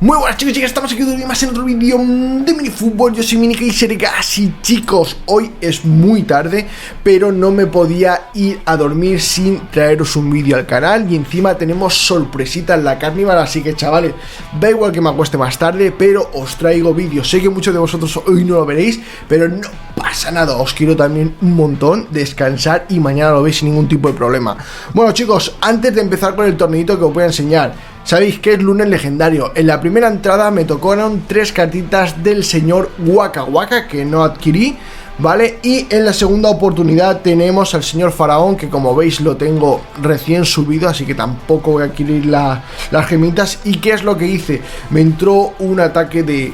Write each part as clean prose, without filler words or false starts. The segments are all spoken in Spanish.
Muy buenas chicos y chicas, estamos aquí de más en otro vídeo de minifútbol. Yo soy MiniKaiserGas y chicos, hoy es muy tarde, pero no me podía ir a dormir sin traeros un vídeo al canal. Y encima tenemos sorpresita en la Carnival, así que chavales, da igual que me acueste más tarde, pero os traigo vídeos. Sé que muchos de vosotros hoy no lo veréis, pero no pasa nada, os quiero también un montón, descansar y mañana lo veis sin ningún tipo de problema. Bueno chicos, antes de empezar con el torneito que os voy a enseñar, sabéis que es lunes legendario. En la primera entrada me tocaron 3 cartitas del señor Waka Waka que no adquirí, ¿vale? Y en la segunda oportunidad tenemos al señor Faraón, que como veis lo tengo recién subido, así que tampoco voy a adquirir las gemitas. ¿Y qué es lo que hice? Me entró un ataque de...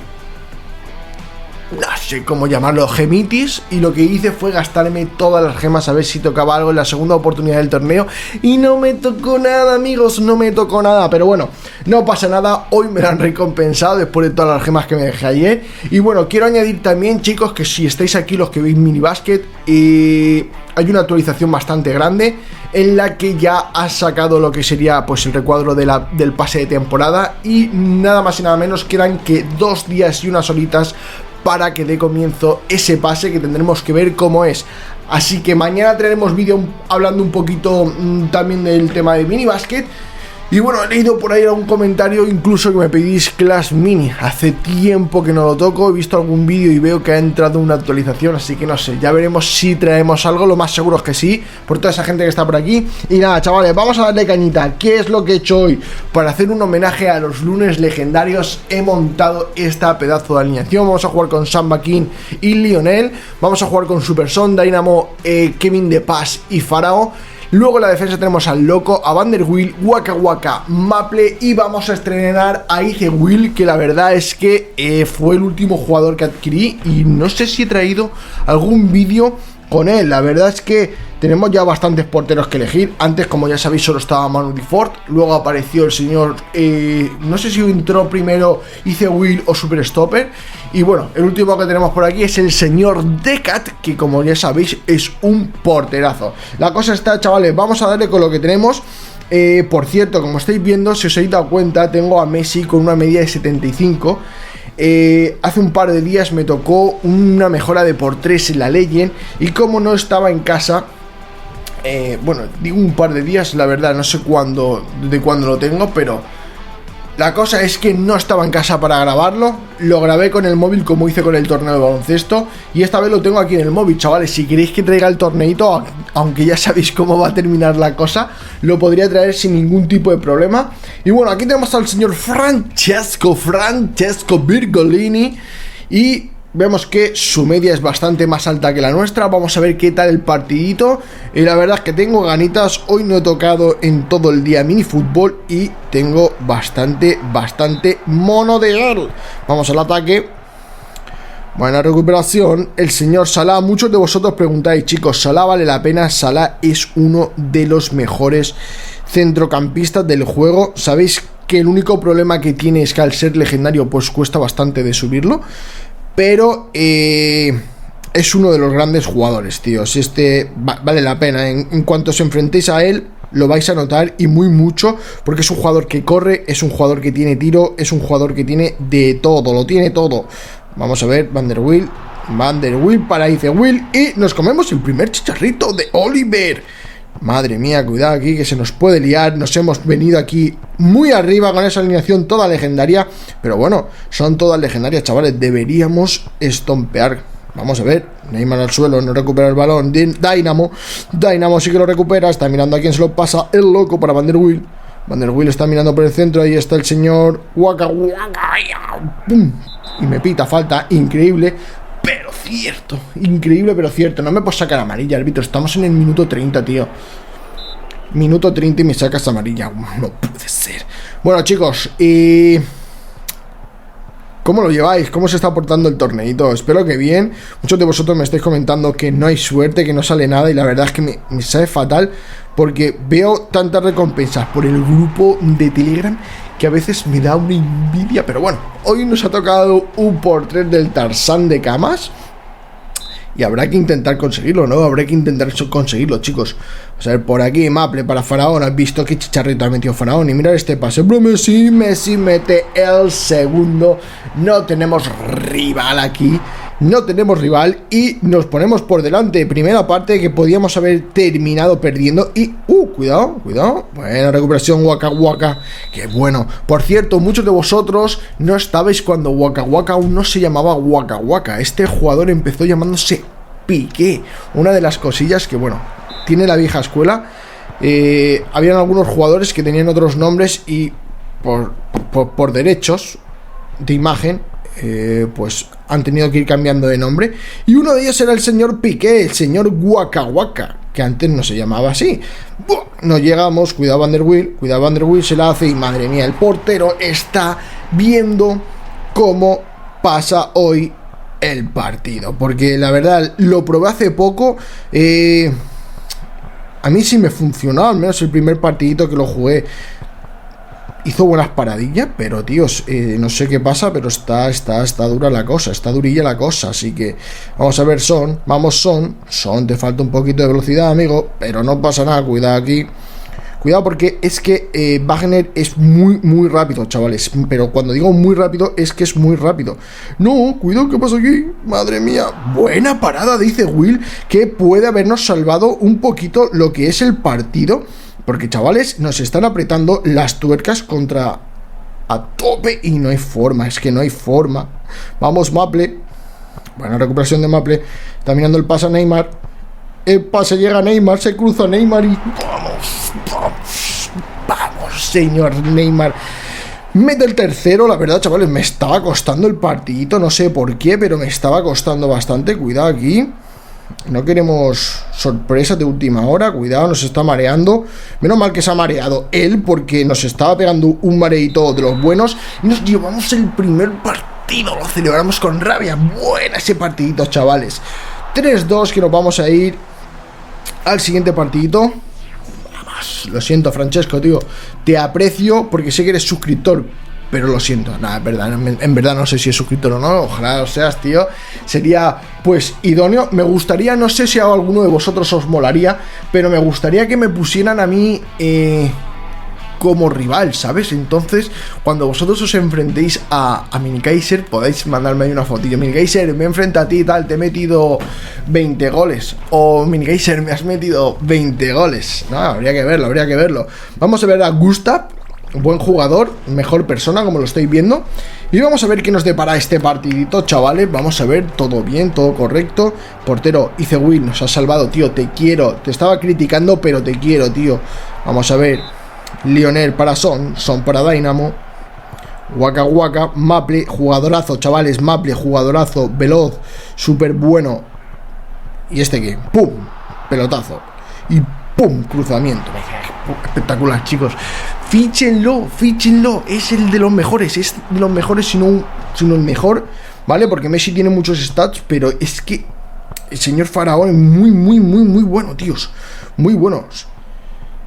no sé cómo llamarlo, gemitis, y lo que hice fue gastarme todas las gemas a ver si tocaba algo en la segunda oportunidad del torneo, y no me tocó nada amigos, no me tocó nada, pero bueno, no pasa nada, hoy me lo han recompensado después de todas las gemas que me dejé ayer. Y bueno, quiero añadir también chicos que si estáis aquí los que veis Minibasket, hay una actualización bastante grande en la que ya ha sacado lo que sería pues el recuadro del pase de temporada, y nada más y nada menos quedan que 2 días y unas horitas para que dé comienzo ese pase, que tendremos que ver cómo es. Así que mañana traeremos vídeo hablando un poquito también del tema de Minibasket. Y bueno, he leído por ahí algún comentario incluso que me pedís Clash Mini. Hace tiempo que no lo toco, he visto algún vídeo y veo que ha entrado una actualización, así que no sé, ya veremos si traemos algo. Lo más seguro es que sí, por toda esa gente que está por aquí. Y nada chavales, vamos a darle cañita. ¿Qué es lo que he hecho hoy? Para hacer un homenaje a los lunes legendarios he montado esta pedazo de alineación. Vamos a jugar con Samba King y Lionel. Vamos a jugar con Super Son, Dynamo, Kevin De Paz y Farao. Luego en la defensa tenemos al Loco, a Vanderwill, Waka Waka, Maple, y vamos a estrenar a Will, que la verdad es que fue el último jugador que adquirí y no sé si he traído algún vídeo con él. La verdad es que tenemos ya bastantes porteros que elegir. Antes, como ya sabéis, solo estaba Manu Difort, luego apareció el señor, no sé si entró primero Will o Super Stopper. Y bueno, el último que tenemos por aquí es el señor Decat, que como ya sabéis es un porterazo. La cosa está, chavales, vamos a darle con lo que tenemos. Por cierto, como estáis viendo, si os habéis dado cuenta, tengo a Messi con una media de 75. Hace un par de días me tocó una mejora de por 3 en la Legend, y como no estaba en casa, bueno, digo un par de días, la verdad no sé de cuándo lo tengo, pero la cosa es que no estaba en casa para grabarlo. Lo grabé con el móvil como hice con el torneo de baloncesto, y esta vez lo tengo aquí en el móvil, chavales. Si queréis que traiga el torneito, aunque ya sabéis cómo va a terminar la cosa, lo podría traer sin ningún tipo de problema. Y bueno, aquí tenemos al señor Francesco Virgolini, y vemos que su media es bastante más alta que la nuestra. Vamos a ver qué tal el partidito. Y la verdad es que tengo ganitas. Hoy no he tocado en todo el día minifútbol y tengo bastante mono de gol. Vamos al ataque. Buena recuperación. El señor Salah. Muchos de vosotros preguntáis, chicos, ¿Salah vale la pena? Salah es uno de los mejores centrocampistas del juego. Sabéis que el único problema que tiene es que al ser legendario pues cuesta bastante de subirlo, pero es uno de los grandes jugadores, tíos. Vale la pena. En cuanto os enfrentéis a él, lo vais a notar, y mucho, porque es un jugador que corre, es un jugador que tiene tiro, es un jugador que tiene de todo, lo tiene todo. Vamos a ver, Vanderwill para Will, y nos comemos el primer chicharrito de Oliver. Madre mía, cuidado aquí que se nos puede liar. Nos hemos venido aquí muy arriba con esa alineación toda legendaria, pero bueno, son todas legendarias, chavales. Deberíamos estompear. Vamos a ver, Neymar al suelo, no recupera el balón. Dynamo sí que lo recupera. Está mirando a quién se lo pasa, el Loco para Vanderwill está mirando por el centro. Ahí está el señor Waka Waka. ¡Pum! Y me pita falta, increíble pero cierto. No me puedo sacar amarilla, árbitro. Estamos en el minuto 30, tío. Minuto 30 y me sacas amarilla. No puede ser. Bueno, chicos, ¿cómo lo lleváis? ¿Cómo se está portando el torneito? Espero que bien. Muchos de vosotros me estáis comentando que no hay suerte, que no sale nada, y la verdad es que me sabe fatal, porque veo tantas recompensas por el grupo de Telegram que a veces me da una envidia. Pero bueno, hoy nos ha tocado un por 3 del Tarzán de Camas, Y habrá que intentar conseguirlo, ¿no? Habrá que intentar conseguirlo, chicos. Vamos a ver, por aquí, Maple para Faraón. Has visto qué chicharrito ha metido Faraón. Y mirad este pase. Messi mete el segundo. No tenemos rival aquí. No tenemos rival y nos ponemos por delante. Primera parte que podíamos haber terminado perdiendo. Y, cuidado. Buena recuperación, Waka Waka. Qué bueno. Por cierto, muchos de vosotros no estabais cuando Waka Waka aún no se llamaba Waka Waka. Este jugador empezó llamándose Piqué. Una de las cosillas que, bueno, tiene la vieja escuela. Habían algunos jugadores que tenían otros nombres y por derechos de imagen, pues han tenido que ir cambiando de nombre. Y uno de ellos era el señor Piqué, el señor Waka Waka, que antes no se llamaba así. No llegamos, cuidado Van der Wiel se la hace y madre mía, el portero está viendo cómo pasa hoy el partido, porque la verdad lo probé hace poco. A mí sí me funcionó, al menos el primer partidito que lo jugué hizo buenas paradillas, pero tíos, no sé qué pasa, pero está dura la cosa, está durilla la cosa, así que vamos a ver Son, te falta un poquito de velocidad, amigo, pero no pasa nada, cuidado aquí, cuidado porque es que Wagner es muy rápido, chavales, pero cuando digo muy rápido es que es muy rápido. No, cuidado, ¿qué pasa aquí? Madre mía, buena parada, dice Will, que puede habernos salvado un poquito lo que es el partido. Porque, chavales, nos están apretando las tuercas contra a tope y no hay forma, es que no hay forma. Vamos, Maple. Buena recuperación de Maple. Está mirando el pase a Neymar. El pase llega a Neymar, se cruza Neymar y... Vamos, señor Neymar. Mete el tercero, la verdad, chavales, me estaba costando el partidito, no sé por qué, pero me estaba costando bastante. Cuidado aquí. No queremos sorpresas de última hora. Cuidado, nos está mareando. Menos mal que se ha mareado él, porque nos estaba pegando un mareito de los buenos. Y nos llevamos el primer partido. Lo celebramos con rabia. Buena ese partidito, chavales. 3-2, que nos vamos a ir al siguiente partidito. Vamos, lo siento, Francesco, tío. Te aprecio porque sé que eres suscriptor, pero lo siento, nada, en verdad no sé si es suscriptor o no. Ojalá lo seas, tío. Sería, pues, idóneo. Me gustaría, no sé si a alguno de vosotros os molaría, pero me gustaría que me pusieran a mí como rival, ¿sabes? Entonces, cuando vosotros os enfrentéis a Minikaiser, podáis mandarme ahí una fotillo. Minikaiser, me enfrento a ti y tal, te he metido 20 goles. O Minikaiser, me has metido 20 goles. No, habría que verlo. Vamos a ver a Gustav. Buen jugador, mejor persona, como lo estáis viendo. Y vamos a ver qué nos depara este partidito, chavales. Vamos a ver, todo bien, todo correcto. Portero, Will, nos ha salvado, tío. Te quiero, te estaba criticando, pero te quiero, tío. Vamos a ver, Lionel para Son para Dynamo. Waka Waka, Maple, jugadorazo, chavales. Maple, jugadorazo, veloz, súper bueno. Y este que, pum, pelotazo. Y pum, cruzamiento. Espectacular, chicos. Fíchenlo, es el de los mejores, si no el mejor, ¿vale? Porque Messi tiene muchos stats, pero es que el señor Faraón es muy bueno, tíos, muy buenos.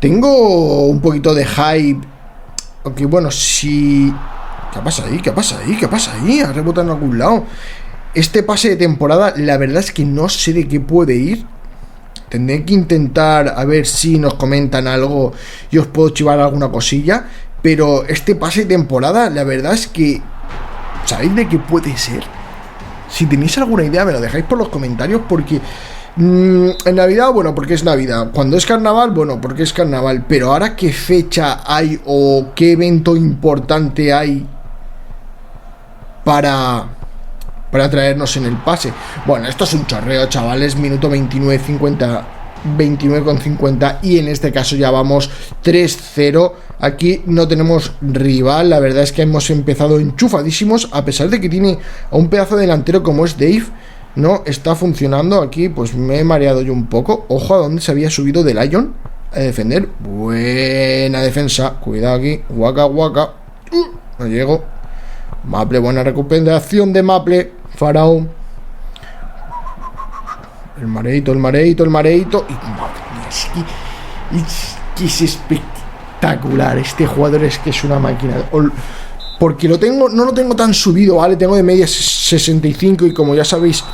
Tengo un poquito de hype, aunque bueno, si... ¿Qué pasa ahí? Ha rebotado en algún lado. Este pase de temporada, la verdad es que no sé de qué puede ir. Tendré que intentar a ver si nos comentan algo y os puedo chivar alguna cosilla. Pero este pase de temporada, la verdad es que... ¿sabéis de qué puede ser? Si tenéis alguna idea, me lo dejáis por los comentarios. Porque en Navidad, bueno, porque es Navidad. Cuando es carnaval, bueno, porque es carnaval. Pero ahora, ¿qué fecha hay o qué evento importante hay para traernos en el pase? Bueno, esto es un chorreo, chavales. Minuto 29,50 y en este caso ya vamos 3-0. Aquí no tenemos rival. La verdad es que hemos empezado enchufadísimos, a pesar de que tiene a un pedazo delantero como es Dave. No está funcionando. Aquí pues me he mareado yo un poco. Ojo a dónde se había subido de Lion a defender. Buena defensa. Cuidado aquí. Waka Waka. No llego. Maple, buena recuperación de Maple. Faraón. El mareito. Y madre mía, es que es espectacular. Este jugador es que es una máquina. Porque no lo tengo tan subido, ¿vale? Tengo de media 65 y como ya sabéis,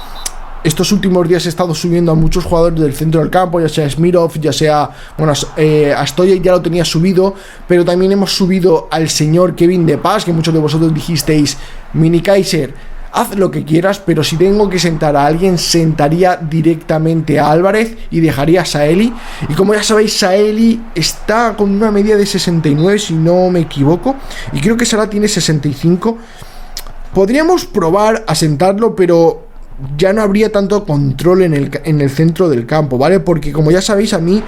estos últimos días he estado subiendo a muchos jugadores del centro del campo, ya sea Smirov, ya sea, bueno, a Stoyek ya lo tenía subido, pero también hemos subido al señor Kevin De Paz, que muchos de vosotros dijisteis, Mini Kaiser, haz lo que quieras, pero si tengo que sentar a alguien, sentaría directamente a Álvarez y dejaría a Saeli. Y como ya sabéis, Saeli está con una media de 69, si no me equivoco, y creo que Sara tiene 65. Podríamos probar a sentarlo, pero ya no habría tanto control en el centro del campo, ¿vale? Porque como ya sabéis, a mí...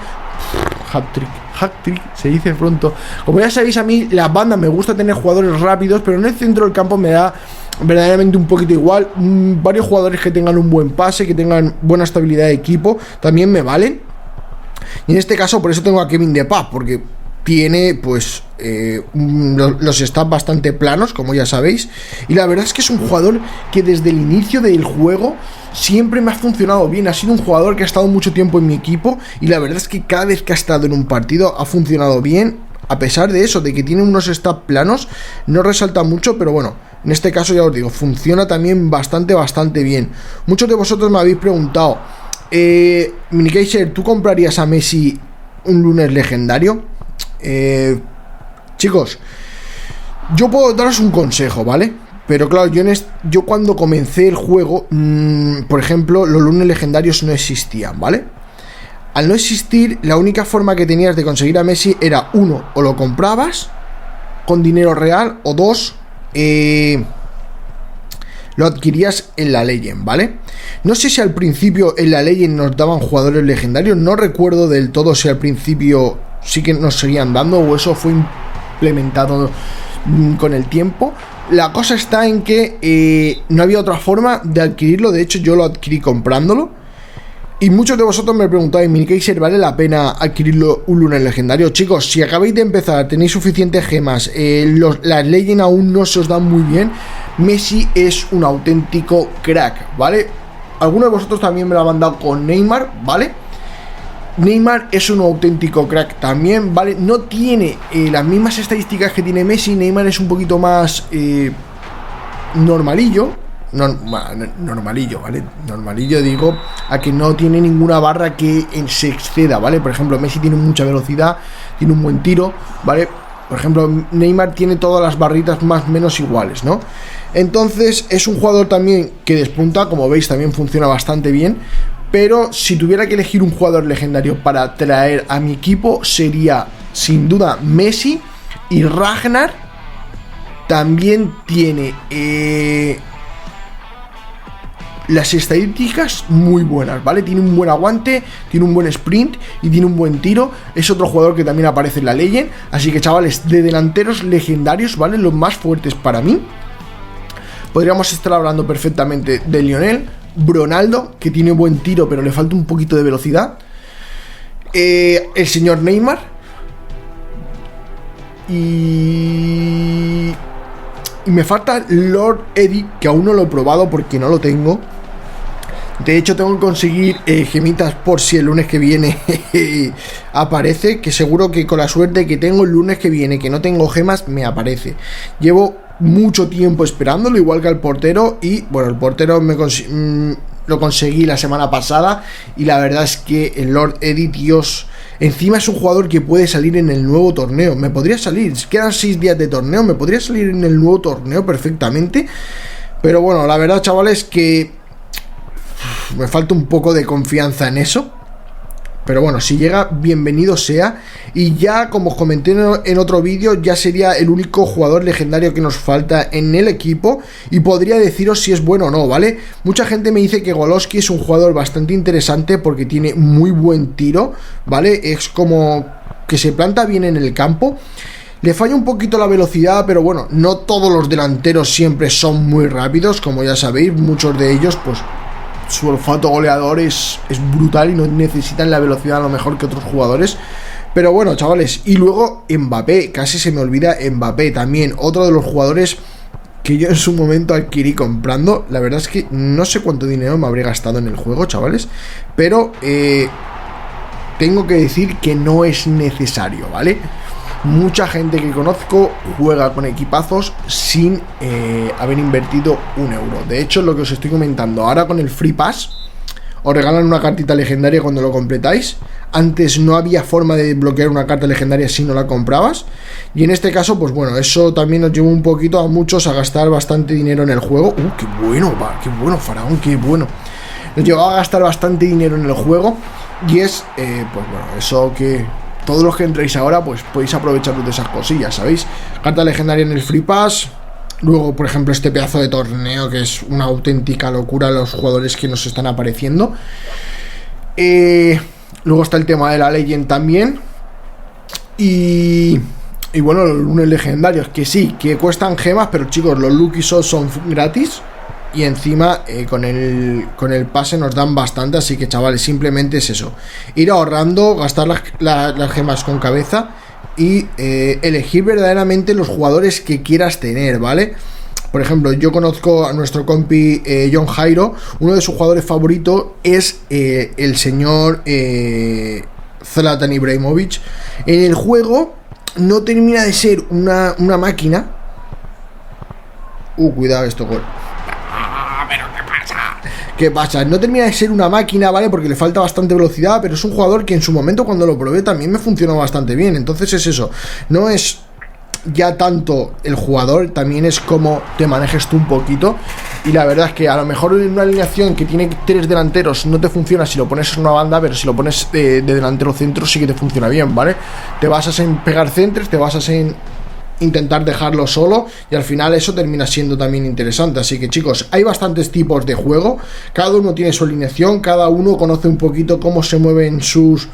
Hat-trick, se dice pronto. Como ya sabéis, a mí la banda me gusta tener jugadores rápidos, pero en el centro del campo me da verdaderamente un poquito igual. Varios jugadores que tengan un buen pase, que tengan buena estabilidad de equipo, también me valen. Y en este caso, por eso tengo a Kevin De Paz, porque tiene pues los stats bastante planos, como ya sabéis, y la verdad es que es un jugador que desde el inicio del juego siempre me ha funcionado bien. Ha sido un jugador que ha estado mucho tiempo en mi equipo y la verdad es que cada vez que ha estado en un partido ha funcionado bien. A pesar de eso, de que tiene unos stats planos, no resalta mucho, pero bueno, en este caso ya os digo, funciona también bastante bien. Muchos de vosotros me habéis preguntado, Mini Kaiser, ¿tú comprarías a Messi un lunes legendario? Chicos, yo puedo daros un consejo, ¿vale? Pero claro, yo cuando comencé el juego, por ejemplo, los lunes legendarios no existían, ¿vale? Al no existir, la única forma que tenías de conseguir a Messi era, uno, o lo comprabas con dinero real, o dos, lo adquirías en la Legend, ¿vale? No sé si al principio en la Legend nos daban jugadores legendarios, no recuerdo del todo si al principio sí que nos seguían dando o eso fue implementado con el tiempo. La cosa está en que no había otra forma de adquirirlo. De hecho, yo lo adquirí comprándolo. Y muchos de vosotros me preguntáis, Mini Kaiser, ¿vale la pena adquirirlo un lunes legendario? Chicos, si acabáis de empezar, tenéis suficientes gemas, las Legend aún no se os dan muy bien, Messi es un auténtico crack, ¿vale? Algunos de vosotros también me lo han mandado con Neymar, ¿vale? Neymar es un auténtico crack también, ¿vale? No tiene las mismas estadísticas que tiene Messi. Neymar es un poquito más normalillo, ¿vale? Normalillo digo, a que no tiene ninguna barra que se exceda, ¿vale? Por ejemplo, Messi tiene mucha velocidad, tiene un buen tiro, ¿vale? Por ejemplo, Neymar tiene todas las barritas más o menos iguales, ¿no? Entonces, es un jugador también que despunta, como veis, también funciona bastante bien. Pero si tuviera que elegir un jugador legendario para traer a mi equipo, sería sin duda Messi. Y Ragnar también tiene las estadísticas muy buenas, ¿vale? Tiene un buen aguante, tiene un buen sprint y tiene un buen tiro. Es otro jugador que también aparece en la Legend. Así que, chavales, de delanteros legendarios, ¿vale? Los más fuertes para mí, podríamos estar hablando perfectamente de Lionel, Ronaldo, que tiene buen tiro pero le falta un poquito de velocidad, el señor Neymar y me falta Lord Eddie, que aún no lo he probado porque no lo tengo. De hecho, tengo que conseguir gemitas por si el lunes que viene aparece, que seguro que con la suerte que tengo el lunes que viene, que no tengo gemas, me aparece. Llevo mucho tiempo esperándolo, igual que al portero. Y bueno, el portero lo conseguí la semana pasada. Y la verdad es que el Lord Eddie, Dios, encima es un jugador que puede salir en el nuevo torneo. Me podría salir, quedan 6 días de torneo, me podría salir en el nuevo torneo perfectamente. Pero bueno, la verdad, chavales, que me falta un poco de confianza en eso. Pero bueno, si llega, bienvenido sea. Y ya, como os comenté en otro vídeo, ya sería el único jugador legendario que nos falta en el equipo. Y podría deciros si es bueno o no, ¿vale? Mucha gente me dice que Goloski es un jugador bastante interesante porque tiene muy buen tiro, ¿vale? Es como que se planta bien en el campo. Le falla un poquito la velocidad, pero bueno, no todos los delanteros siempre son muy rápidos, como ya sabéis. Muchos de ellos, pues, su olfato goleador es brutal y no necesitan la velocidad a lo mejor que otros jugadores. Pero bueno, chavales, y luego Mbappé, casi se me olvida Mbappé también, otro de los jugadores que yo en su momento adquirí comprando. La verdad es que no sé cuánto dinero me habré gastado en el juego, chavales, pero tengo que decir que no es necesario, ¿vale? Mucha gente que conozco juega con equipazos sin haber invertido un euro. De hecho, lo que os estoy comentando ahora con el Free Pass, os regalan una cartita legendaria cuando lo completáis. Antes no había forma de desbloquear una carta legendaria si no la comprabas. Y en este caso, pues bueno, eso también nos llevó un poquito a muchos a gastar bastante dinero en el juego. Qué bueno, qué bueno, Faraón, qué bueno. Nos llevó a gastar bastante dinero en el juego. Y es, pues bueno, eso que todos los que entréis ahora, pues podéis aprovecharos de esas cosillas, ¿sabéis? Carta legendaria en el Free Pass. Luego, por ejemplo, este pedazo de torneo que es una auténtica locura, los jugadores que nos están apareciendo. Luego está el tema de la Legend también. Y bueno, los lunes legendarios, que sí, que cuestan gemas, pero chicos, los Lucky Souls son gratis. Y encima con el pase nos dan bastante. Así que chavales, simplemente es eso: ir ahorrando, gastar las gemas con cabeza y elegir verdaderamente los jugadores que quieras tener, ¿vale? Por ejemplo, yo conozco a nuestro compi John Jairo. Uno de sus jugadores favoritos es el señor Zlatan Ibrahimovic. En el juego no termina de ser una máquina. Cuidado esto, gol. ¿Qué pasa? No termina de ser una máquina, ¿vale? Porque le falta bastante velocidad, pero es un jugador que en su momento cuando lo probé también me funcionó bastante bien. Entonces es eso, no es ya tanto el jugador, también es como te manejes tú un poquito. Y la verdad es que a lo mejor en una alineación que tiene 3 delanteros no te funciona si lo pones en una banda, pero si lo pones de delantero centro sí que te funciona bien, ¿vale? Te basas en pegar centros, te basas en intentar dejarlo solo y al final eso termina siendo también interesante. Así que chicos, hay bastantes tipos de juego, cada uno tiene su alineación, cada uno conoce un poquito cómo se mueven sus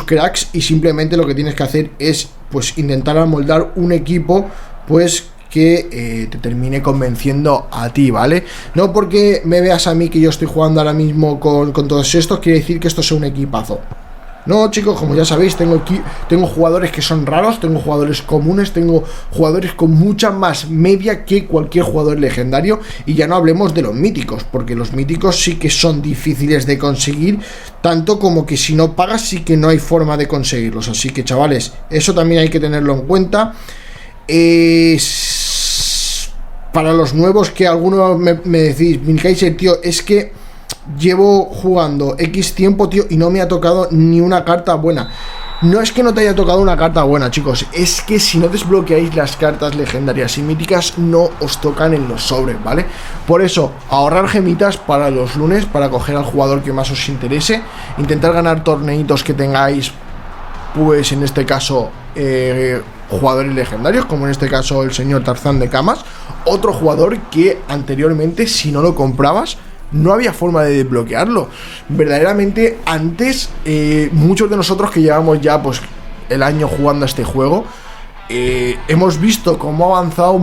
cracks y simplemente lo que tienes que hacer es pues intentar amoldar un equipo pues que te termine convenciendo a ti, ¿vale? No porque me veas a mí que yo estoy jugando ahora mismo con todos estos quiere decir que esto sea un equipazo. No, chicos, como ya sabéis, tengo jugadores que son raros, tengo jugadores comunes, tengo jugadores con mucha más media que cualquier jugador legendario. Y ya no hablemos de los míticos, porque los míticos sí que son difíciles de conseguir, tanto como que si no pagas sí que no hay forma de conseguirlos. Así que, chavales, eso también hay que tenerlo en cuenta. Para los nuevos que algunos me decís, Minikaiser, tío, es que llevo jugando X tiempo, tío, y no me ha tocado ni una carta buena. No es que no te haya tocado una carta buena, chicos, es que si no desbloqueáis las cartas legendarias y míticas no os tocan en los sobres, ¿vale? Por eso, ahorrar gemitas para los lunes, para coger al jugador que más os interese, intentar ganar torneitos que tengáis, pues en este caso jugadores legendarios, como en este caso el señor Tarzán de Camas, otro jugador que anteriormente si no lo comprabas no había forma de desbloquearlo. Verdaderamente antes muchos de nosotros que llevamos ya pues el año jugando a este juego hemos visto cómo ha avanzado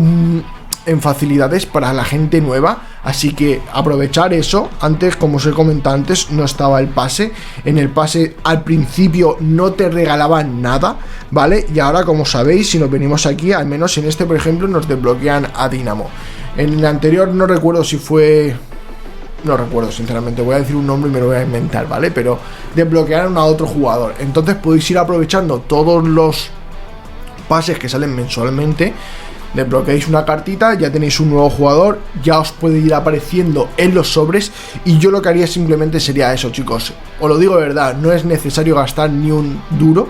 en facilidades para la gente nueva. Así que aprovechar eso. Antes, como os he comentado antes, no estaba el pase. En el pase al principio no te regalaban nada, ¿vale? Y ahora, como sabéis, si nos venimos aquí, al menos en este por ejemplo, nos desbloquean a Dinamo. En el anterior no recuerdo si fue... No recuerdo, sinceramente, voy a decir un nombre y me lo voy a inventar, ¿vale? Pero desbloquearon a otro jugador. Entonces podéis ir aprovechando todos los pases que salen mensualmente. Desbloqueáis una cartita, ya tenéis un nuevo jugador, ya os puede ir apareciendo en los sobres. Y yo lo que haría simplemente sería eso, chicos. Os lo digo de verdad, no es necesario gastar ni un duro.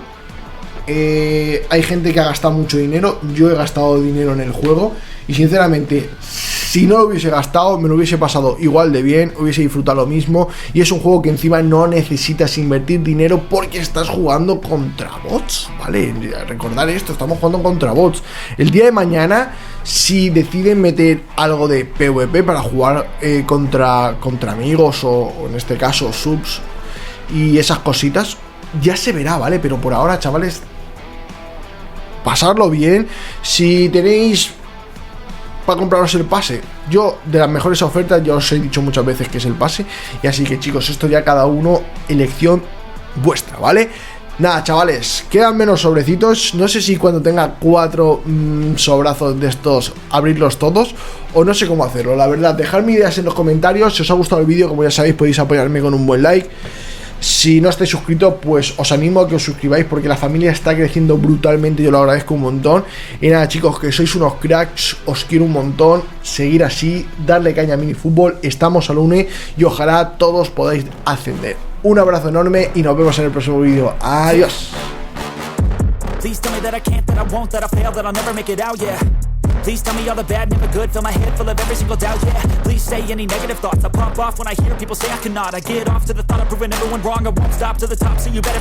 Hay gente que ha gastado mucho dinero, yo he gastado dinero en el juego y sinceramente si no lo hubiese gastado me lo hubiese pasado igual de bien, hubiese disfrutado lo mismo. Y es un juego que encima no necesitas invertir dinero porque estás jugando contra bots, ¿vale? Recordad esto, estamos jugando contra bots. El día de mañana, si deciden meter algo de PvP para jugar contra amigos o en este caso subs y esas cositas, ya se verá, ¿vale? Pero por ahora, chavales, pasarlo bien. Si tenéis para compraros el pase, yo de las mejores ofertas ya os he dicho muchas veces que es el pase. Y así que chicos, esto ya cada uno elección vuestra, ¿vale? Nada, chavales, quedan menos sobrecitos. No sé si cuando tenga 4 sobrazos de estos abrirlos todos, o no sé cómo hacerlo, la verdad. Dejadme ideas en los comentarios. Si os ha gustado el vídeo, como ya sabéis, podéis apoyarme con un buen like. Si no estáis suscritos, pues os animo a que os suscribáis porque la familia está creciendo brutalmente, yo lo agradezco un montón. Y nada, chicos, que sois unos cracks, os quiero un montón, seguir así, darle caña a Minifútbol, estamos al UNE y ojalá todos podáis ascender. Un abrazo enorme y nos vemos en el próximo vídeo. Adiós. Please tell me that I can't, that I won't, that I fail, that I'll never make it out, yeah. Please tell me all the bad, never good, fill my head full of every single doubt, yeah. Please say any negative thoughts, I pop off when I hear people say I cannot. I get off to the thought of proving everyone wrong, I won't stop to the top, so you better